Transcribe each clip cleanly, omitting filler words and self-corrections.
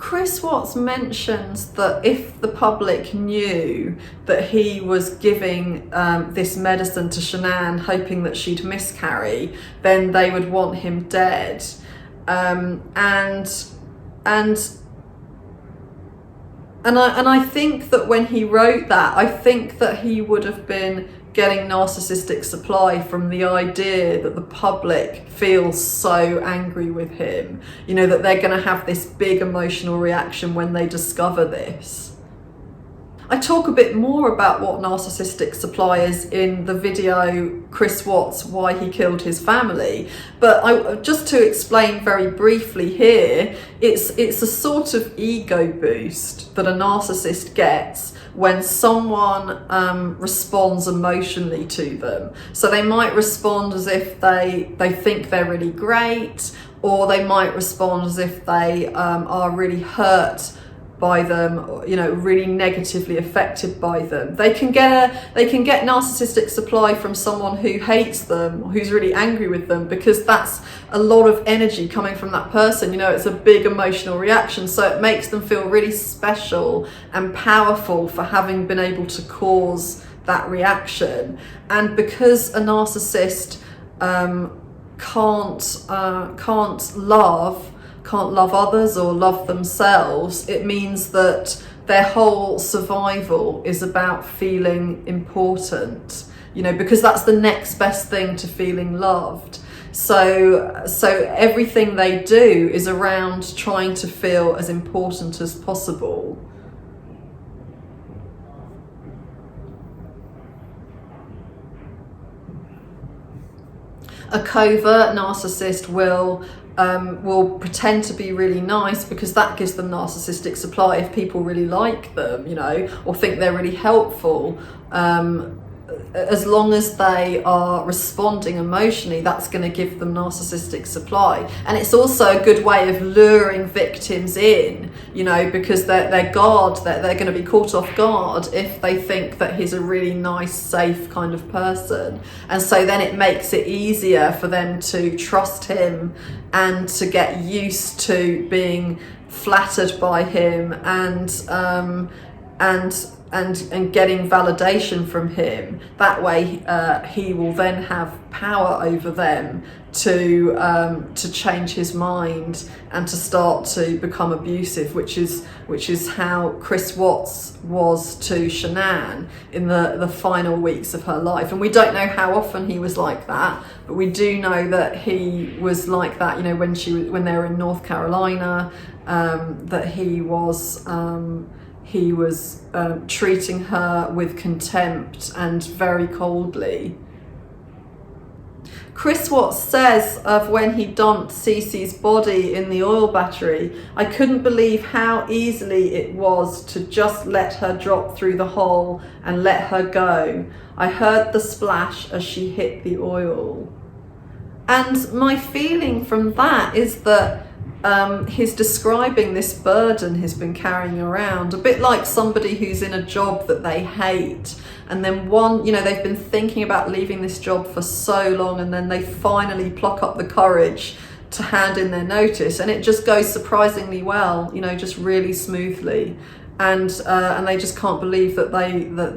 Chris Watts mentions that if the public knew that he was giving this medicine to Shannon hoping that she'd miscarry, then they would want him dead. And I think that when he wrote that, I think that he would have been getting narcissistic supply from the idea that the public feels so angry with him, you know, that they're going to have this big emotional reaction when they discover this. I talk a bit more about what narcissistic supply is in the video Chris Watts, Why He Killed His Family, but just to explain very briefly here, it's a sort of ego boost that a narcissist gets when someone responds emotionally to them. So they might respond as if they think they're really great, or they might respond as if they are really hurt by them, you know, really negatively affected by them. They can get narcissistic supply from someone who hates them, who's really angry with them, because that's a lot of energy coming from that person. You know, it's a big emotional reaction, so it makes them feel really special and powerful for having been able to cause that reaction. And because a narcissist can't love others or love themselves, it means that their whole survival is about feeling important, you know, because that's the next best thing to feeling loved. So everything they do is around trying to feel as important as possible. A covert narcissist will pretend to be really nice because that gives them narcissistic supply. If people really like them, you know, or think they're really helpful, as long as they are responding emotionally, that's going to give them narcissistic supply. And it's also a good way of luring victims in, you know, because they're going to be caught off guard if they think that he's a really nice, safe kind of person. And so then it makes it easier for them to trust him and to get used to being flattered by him and getting validation from him. That way he will then have power over them to change his mind and to start to become abusive, which is how Chris Watts was to Shannon in the final weeks of her life. And we don't know how often he was like that, but we do know that he was like that, you know, when they were in North Carolina, that he was treating her with contempt and very coldly. Chris Watts says of when he dumped Cece's body in the oil battery, "I couldn't believe how easily it was to just let her drop through the hole and let her go. I heard the splash as she hit the oil." And my feeling from that is that he's describing this burden he's been carrying around, a bit like somebody who's in a job that they hate, and then they've been thinking about leaving this job for so long, and then they finally pluck up the courage to hand in their notice, and it just goes surprisingly well, you know, just really smoothly, and they just can't believe that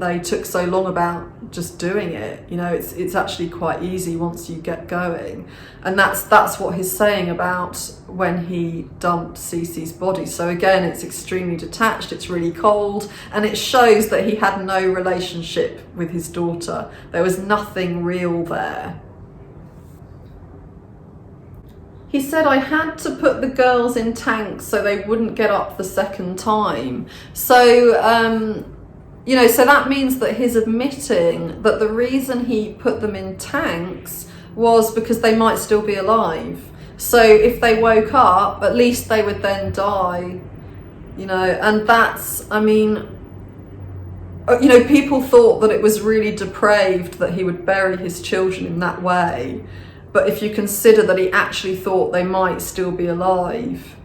they took so long about just doing it. You know, it's actually quite easy once you get going, and that's what he's saying about when he dumped Cece's body. So again, it's extremely detached, it's really cold, and it shows that he had no relationship with his daughter. There was nothing real there. He said, "I had to put the girls in tanks so they wouldn't get up the second time." So, so that means that he's admitting that the reason he put them in tanks was because they might still be alive. So if they woke up, at least they would then die, you know, and that's, I mean, you know, people thought that it was really depraved that he would bury his children in that way. But if you consider that he actually thought they might still be alive,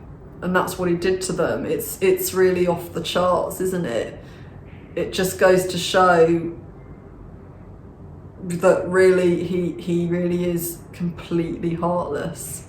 and that's what he did to them, it's really off the charts, isn't it? It just goes to show that really he really is completely heartless.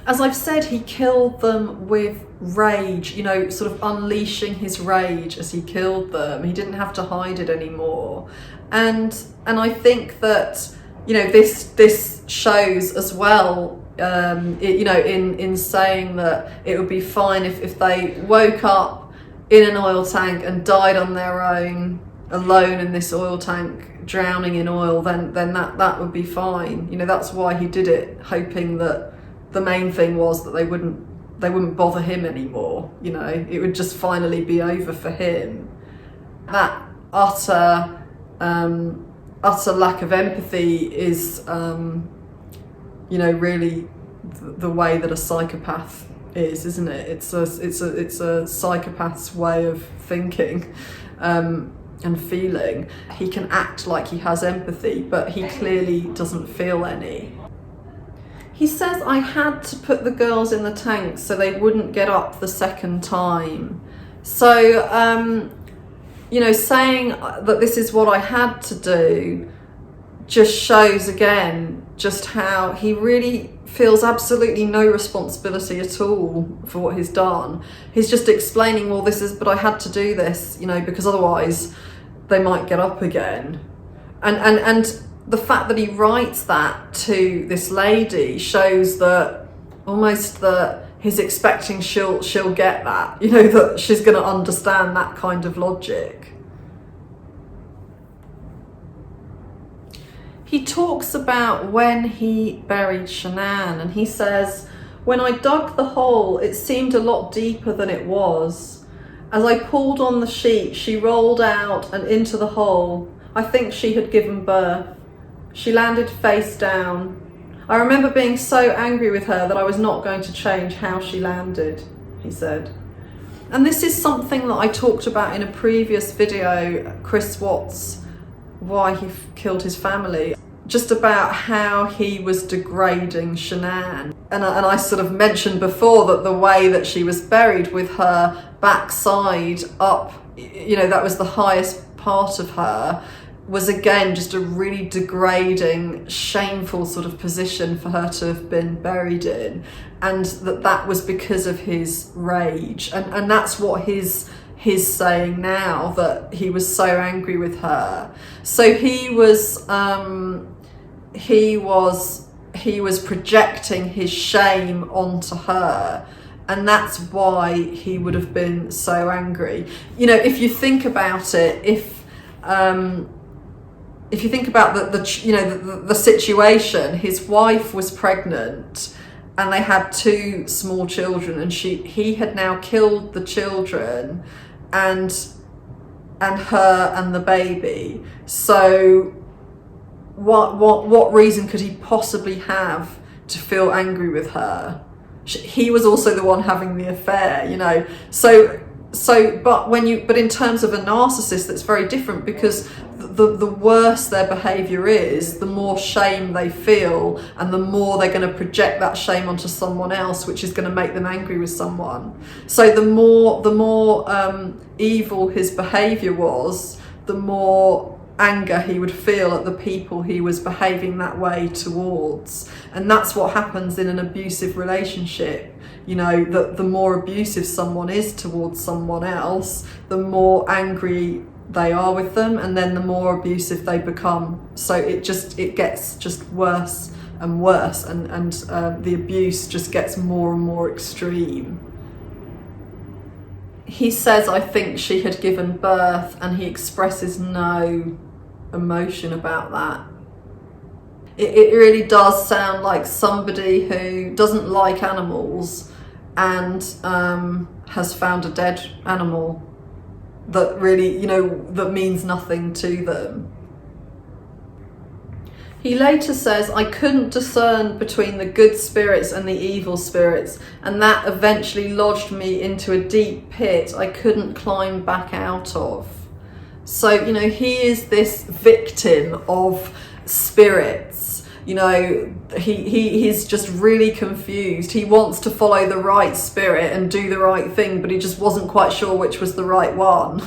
As I've said, he killed them with rage, you know, sort of unleashing his rage as he killed them. He didn't have to hide it anymore. And I think that, you know, this shows as well, you know, in saying that it would be fine if they woke up in an oil tank and died on their own, alone in this oil tank, drowning in oil, then that would be fine. You know, that's why he did it, hoping that the main thing was that they wouldn't bother him anymore. You know, it would just finally be over for him. That utter lack of empathy is, you know, really the way that a psychopath is, isn't it? It's a psychopath's way of thinking and feeling. He can act like he has empathy, but he clearly doesn't feel any. He says, I had to put the girls in the tank so they wouldn't get up the second time. So, you know, saying that this is what I had to do just shows again just how he really feels absolutely no responsibility at all for what he's done. He's just explaining, well, but I had to do this, you know, because otherwise they might get up again. And the fact that he writes that to this lady shows that almost that he's expecting she'll get that, you know, that she's going to understand that kind of logic. He talks about when he buried Shannon, and he says, when I dug the hole, it seemed a lot deeper than it was. As I pulled on the sheet, she rolled out and into the hole. I think she had given birth. She landed face down. I remember being so angry with her that I was not going to change how she landed, he said. And this is something that I talked about in a previous video, Chris Watts, why he killed his family, just about how he was degrading Shannon. And I sort of mentioned before that the way that she was buried with her backside up, you know, that was the highest part of her, was again just a really degrading, shameful sort of position for her to have been buried in, and that was because of his rage, and that's what his saying now, that he was so angry with her. So he was projecting his shame onto her, and that's why he would have been so angry. You know, if you think about it, if you think about the situation, his wife was pregnant and they had 2 small children, and he had now killed the children and her and the baby. So what reason could he possibly have to feel angry with her? He was also the one having the affair, you know. But in terms of a narcissist, that's very different, because the worse their behaviour is, the more shame they feel, and the more they're going to project that shame onto someone else, which is going to make them angry with someone. So the more evil his behaviour was, the more anger he would feel at the people he was behaving that way towards. And that's what happens in an abusive relationship. You know, that the more abusive someone is towards someone else, the more angry they are with them, and then the more abusive they become. So it gets just worse and worse, and the abuse just gets more and more extreme. He says, I think she had given birth, and he expresses no emotion about that. It really does sound like somebody who doesn't like animals and has found a dead animal that really, you know, that means nothing to them. He later says, I couldn't discern between the good spirits and the evil spirits, and that eventually lodged me into a deep pit I couldn't climb back out of. So, you know, he is this victim of spirits. You know, he's just really confused. He wants to follow the right spirit and do the right thing, but he just wasn't quite sure which was the right one.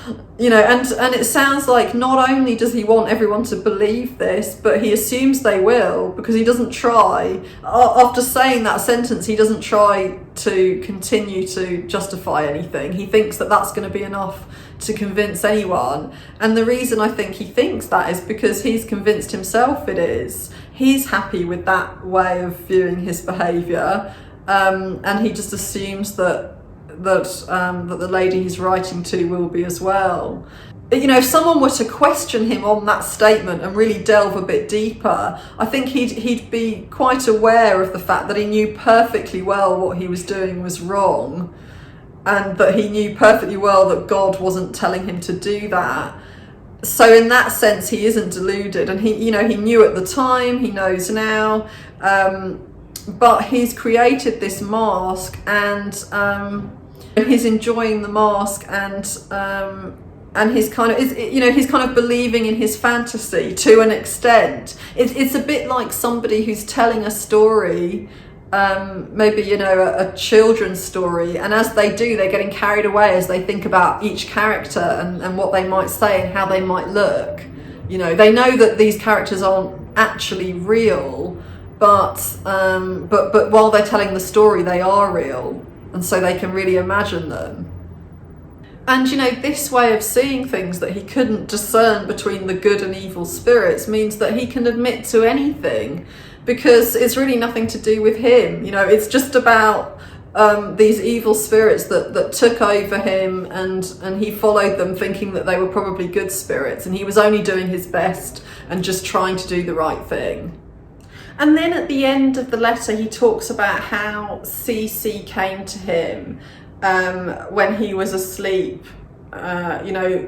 And it sounds like not only does he want everyone to believe this, but he assumes they will, because he doesn't try. After saying that sentence, he doesn't try to continue to justify anything. He thinks that that's going to be enough to convince anyone. And the reason I think he thinks that is because he's convinced himself it is. He's happy with that way of viewing his behaviour, and he just assumes that the lady he's writing to will be as well. If someone were to question him on that statement and really delve a bit deeper, I think he'd be quite aware of the fact that he knew perfectly well what he was doing was wrong, and that he knew perfectly well that God wasn't telling him to do that. So in that sense, he isn't deluded, and he knew at the time, he knows now, but he's created this mask, and he's enjoying the mask, and he's kind of believing in his fantasy to an extent. It's a bit like somebody who's telling a story, maybe a children's story, and as they do, they're getting carried away as they think about each character and what they might say and how they might look. They know that these characters aren't actually real, but while they're telling the story, they are real. And so they can really imagine them. And this way of seeing things, that he couldn't discern between the good and evil spirits, means that he can admit to anything, because it's really nothing to do with him. It's just about these evil spirits that took over him, and he followed them thinking that they were probably good spirits, and he was only doing his best and just trying to do the right thing. And then at the end of the letter, he talks about how Cece came to him when he was asleep.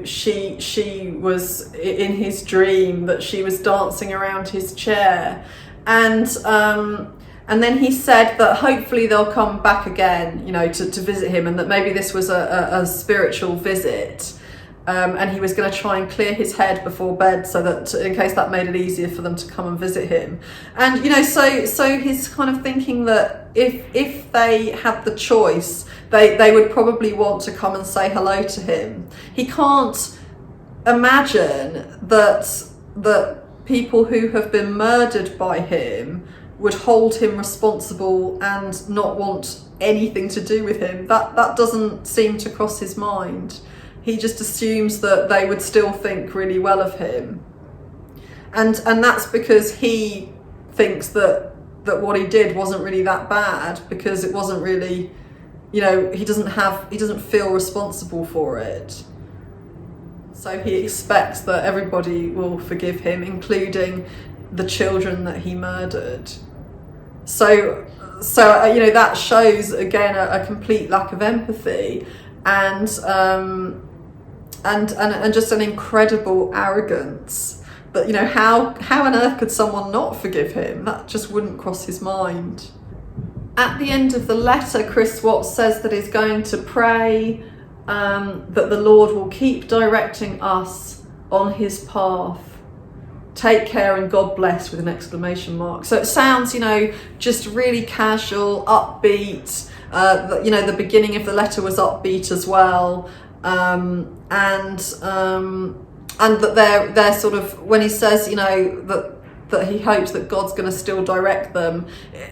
She was in his dream, that she was dancing around his chair. And then he said that hopefully they'll come back again, to visit him, and that maybe this was a spiritual visit. And he was going to try and clear his head before bed, so that in case that made it easier for them to come and visit him. And so he's kind of thinking that if they had the choice, they would probably want to come and say hello to him. He can't imagine that people who have been murdered by him would hold him responsible and not want anything to do with him. That doesn't seem to cross his mind. He just assumes that they would still think really well of him. And that's because he thinks that what he did wasn't really that bad, because it wasn't really, he doesn't feel responsible for it. So he expects that everybody will forgive him, including the children that he murdered. So that shows again a complete lack of empathy, and just an incredible arrogance. But how on earth could someone not forgive him? That just wouldn't cross his mind. At the end of the letter, Chris Watts says that he's going to pray that the Lord will keep directing us on his path. Take care and God bless, with an exclamation mark. So it sounds, just really casual, upbeat. The beginning of the letter was upbeat as well. And that they're sort of, when he says, that he hopes that God's going to still direct them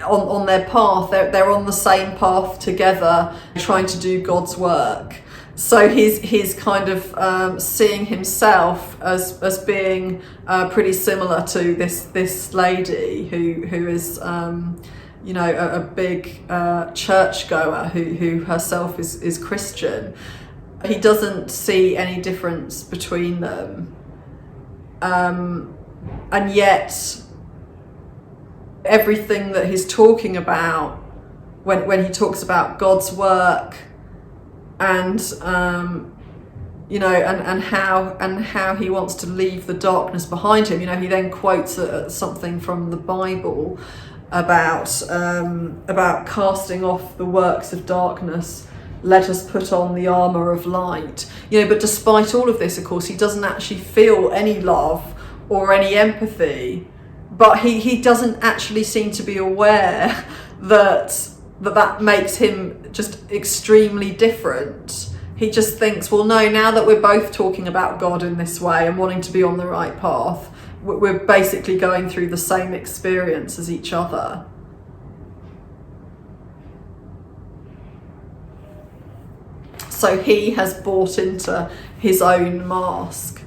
on their path, they're on the same path together, trying to do God's work. So he's kind of seeing himself as being pretty similar to this lady who is a big churchgoer who herself is Christian. He doesn't see any difference between them, and yet everything that he's talking about when he talks about God's work and how he wants to leave the darkness behind him, he then quotes something from the Bible about casting off the works of darkness. Let us put on the armour of light. But despite all of this, of course, he doesn't actually feel any love or any empathy. But he doesn't actually seem to be aware that makes him just extremely different. He just thinks, well, no, now that we're both talking about God in this way and wanting to be on the right path, we're basically going through the same experience as each other. So he has bought into his own mask.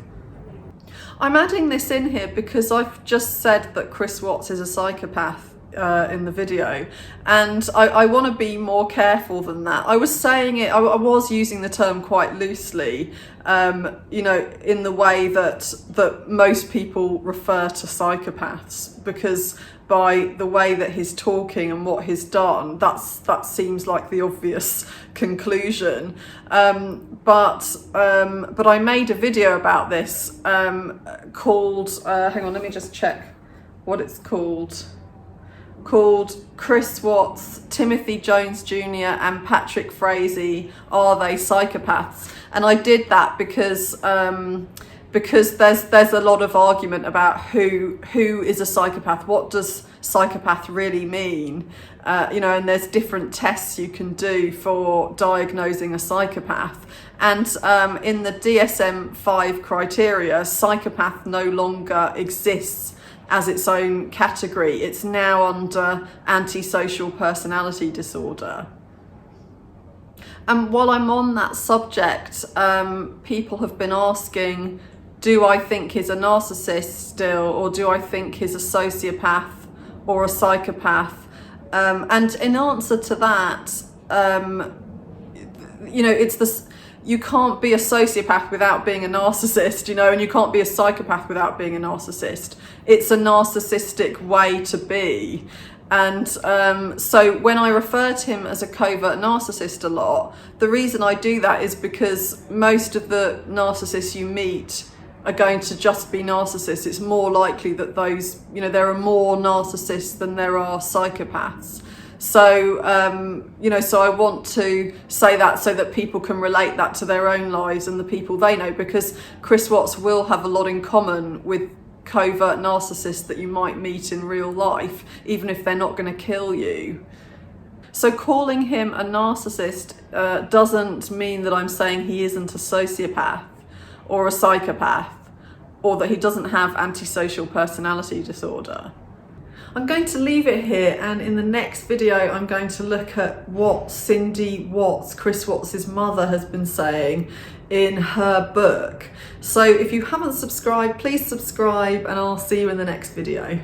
I'm adding this in here because I've just said that Chris Watts is a psychopath in the video, and I want to be more careful than that. I was saying it, I was using the term quite loosely, you know, in the way that most people refer to psychopaths, because by the way that he's talking and what he's done, that seems like the obvious conclusion. But I made a video about this called, hang on, let me just check what it's called Chris Watts, Timothy Jones Jr. and Patrick Frazee, Are They Psychopaths? And I did that because there's a lot of argument about who is a psychopath. What does psychopath really mean? You know, and there's different tests you can do for diagnosing a psychopath. And in the DSM-5 criteria, psychopath no longer exists as its own category. It's now under antisocial personality disorder. And while I'm on that subject, people have been asking, do I think he's a narcissist still, or do I think he's a sociopath or a psychopath? And in answer to that, you know, it's this, you can't be a sociopath without being a narcissist, you know, and you can't be a psychopath without being a narcissist. It's a narcissistic way to be. And so when I refer to him as a covert narcissist a lot, the reason I do that is because most of the narcissists you meet are going to just be narcissists. It's more likely that those, you know, there are more narcissists than there are psychopaths. So, you know, so I want to say that so that people can relate that to their own lives and the people they know, because Chris Watts will have a lot in common with covert narcissists that you might meet in real life, even if they're not going to kill you. So calling him a narcissist doesn't mean that I'm saying he isn't a sociopath or a psychopath, or that he doesn't have antisocial personality disorder. I'm going to leave it here, and in the next video I'm going to look at what Cindy Watts, Chris Watts' mother, has been saying in her book. So if you haven't subscribed, please subscribe, and I'll see you in the next video.